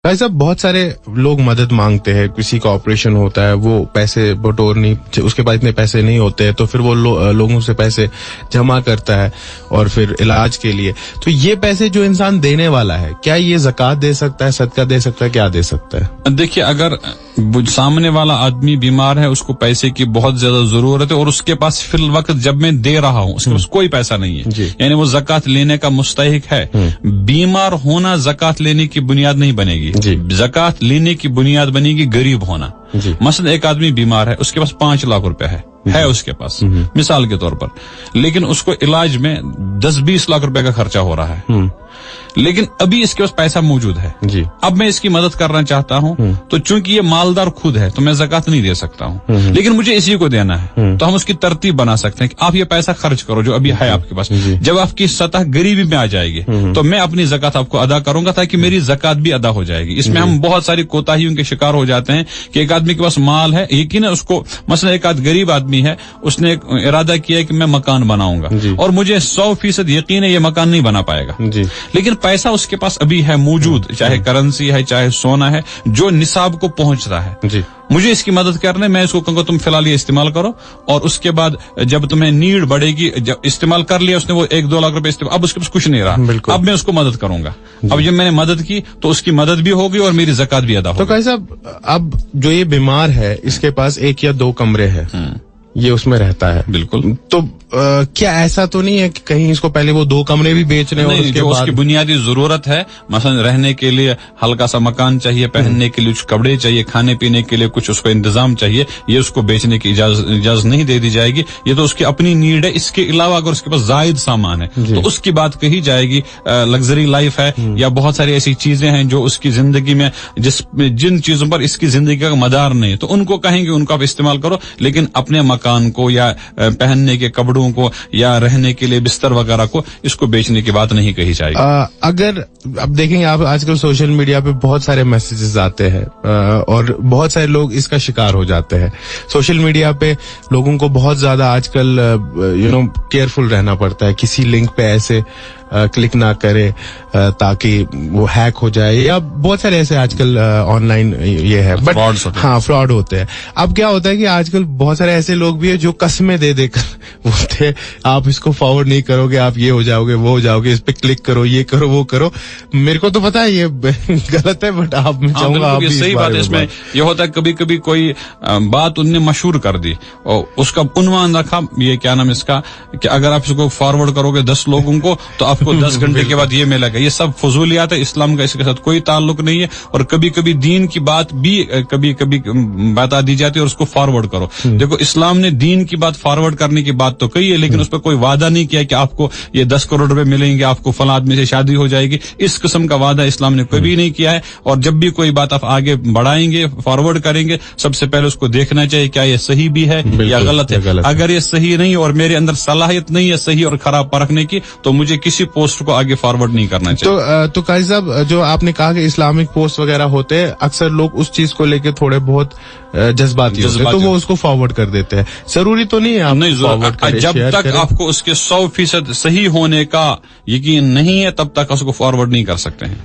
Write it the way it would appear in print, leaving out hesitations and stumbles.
भाई साहब, बहुत सारे लोग मदद मांगते हैं। किसी का ऑपरेशन होता है, वो पैसे बटोर नहीं, उसके पास इतने पैसे नहीं होते हैं, तो फिर वो लोगों से पैसे जमा करता है और फिर इलाज के लिए। तो ये पैसे जो इंसान देने वाला है, क्या ये ज़कात दे सकता है, सदका दे सकता है, क्या दे सकता है? देखिए, अगर सामने वाला आदमी बीमार है, उसको पैसे की बहुत ज्यादा जरूरत है और उसके पास फिल वक्त जब मैं दे रहा हूँ उसके पास कोई पैसा नहीं है, यानी वो ज़कात लेने का मुस्तहिक है। बीमार होना ज़कात लेने की बुनियाद नहीं बनेगी। ज़कात लेने की बुनियाद बनेगी गरीब होना। मसलन एक आदमी बीमार है, उसके पास 5 लाख रुपए है उसके पास, मिसाल के तौर पर, लेकिन उसको इलाज में 10-20 लाख रुपए का खर्चा हो रहा है, लेकिन अभी इसके पास पैसा मौजूद है। अब मैं इसकी मदद करना चाहता हूं, तो चूंकि ये मालदार खुद है तो मैं ज़कात नहीं दे सकता हूं, लेकिन मुझे इसी को देना है, तो हम उसकी तरतीब बना सकते हैं कि आप ये पैसा खर्च करो जो अभी है आपके पास। जब आपकी सतह गरीबी में आ जाएगी तो मैं अपनी ज़कात आपको अदा करूंगा, ताकि मेरी ज़कात भी अदा हो जाएगी। इसमें हम बहुत सारी कोताहियों के शिकार हो जाते हैं कि एक आदमी के पास माल है, यकीन है उसको, मसलन एक गरीब आदमी है, उसने इरादा किया कि मैं मकान बनाऊंगा और मुझे 100% यकीन है ये मकान नहीं बना पाएगा, लेकिन पैसा उसके पास अभी है मौजूद, चाहे करेंसी है चाहे सोना है, जो निसाब को पहुंचता है। मुझे इसकी मदद करने, मैं इसको कहूंगा तुम फिलहाल ये इस्तेमाल करो, और उसके बाद जब तुम्हें नीड बढ़ेगी, जब इस्तेमाल कर लिया उसने वो 1-2 लाख रुपए इस्तेमाल, अब उसके पास कुछ नहीं रहा, अब मैं उसको मदद करूंगा। अब जब मैंने मदद की तो उसकी मदद भी होगी और मेरी ज़कात भी अदा होगी। तो कैसा, अब जो ये बीमार है इसके पास 1 या 2 कमरे हैं, ये उसमें रहता है, बिल्कुल, तो क्या ऐसा तो नहीं है कि कहीं इसको पहले वो 2 कमरे भी बेचने और उसके बाद उसकी बुनियादी जरूरत है, मसलन रहने के लिए हल्का सा मकान चाहिए, पहनने के लिए कुछ कपड़े चाहिए, खाने पीने के लिए कुछ उसको इंतजाम चाहिए, ये उसको बेचने की इजाजत नहीं दे दी जाएगी। ये तो उसकी अपनी नीड है। इसके अलावा अगर उसके पास जायद सामान है तो उसकी बात कही जाएगी। लग्जरी लाइफ है या बहुत सारी ऐसी चीजें हैं जो उसकी जिंदगी में, जिन चीजों पर इसकी जिंदगी का मदार नहीं है, तो उनको कहेंगे उनको आप इस्तेमाल करो, लेकिन अपने मकान को या पहनने के कपड़ों को या रहने के लिए बिस्तर वगैरह को, इसको बेचने की बात नहीं कही जाएगी। अगर अब देखेंगे आप, आजकल सोशल मीडिया पे बहुत सारे मैसेजेस आते हैं और बहुत सारे लोग इसका शिकार हो जाते हैं। सोशल मीडिया पे लोगों को बहुत ज्यादा आजकल केयरफुल रहना पड़ता है, किसी लिंक पे ऐसे क्लिक ना करे ताकि वो हैक हो जाए, या बहुत सारे ऐसे आजकल ऑनलाइन ये है, बट हाँ, फ्रॉड होते हैं। अब क्या होता है कि आजकल बहुत सारे ऐसे लोग भी है जो कस्में दे देकर बोलते, आप इसको फॉरवर्ड नहीं करोगे, आप ये हो जाओगे, वो हो जाओगे, इस पे क्लिक करो, ये करो, वो करो। मेरे को तो पता है ये गलत है, बट आप, मैं चाहूंगा आप भी सही बात है। इसमें ये होता है कभी कभी कोई बात उनने मशहूर कर दी और उसका उन्वान रखा, ये क्या नाम इसका, कि अगर आप इसको फॉरवर्ड करोगे 10 लोगों को तो आपको 10 घंटे के बाद ये मिलेगा। ये सब फजूलियात है, इस्लाम का इसके साथ कोई ताल्लुक नहीं है। और कभी कभी दीन की बात भी कभी कभी बता दी जाती है और उसको फॉरवर्ड करो। देखो, इस्लाम ने दीन की बात फॉरवर्ड करने की बात तो कही है, लेकिन उस पर कोई वादा नहीं किया कि आपको ये 10 करोड़ रुपए मिलेंगे, आपको फला आदमी से शादी हो जाएगी। इस किस्म का वादा इस्लाम ने कभी नहीं किया है। और जब भी कोई बात आप आगे बढ़ाएंगे, फॉरवर्ड करेंगे, सबसे पहले उसको देखना चाहिए क्या ये सही भी है या गलत है। अगर ये सही नहीं और मेरे अंदर सलाहियत नहीं है सही और खराब परखने की, तो मुझे किसी पोस्ट को आगे फॉरवर्ड नहीं करना चाहिए। तो काजी साहब, जो आपने कहा कि इस्लामिक पोस्ट वगैरह होते हैं, अक्सर लोग उस चीज को लेके थोड़े बहुत जज्बाती होते हैं, तो वो उसको फॉरवर्ड कर देते हैं। जरूरी तो नहीं है आप नहीं फॉरवर्ड करें, जब तक आपको उसके 100% सही होने का यकीन नहीं है तब तक उसको फॉरवर्ड नहीं कर सकते हैं।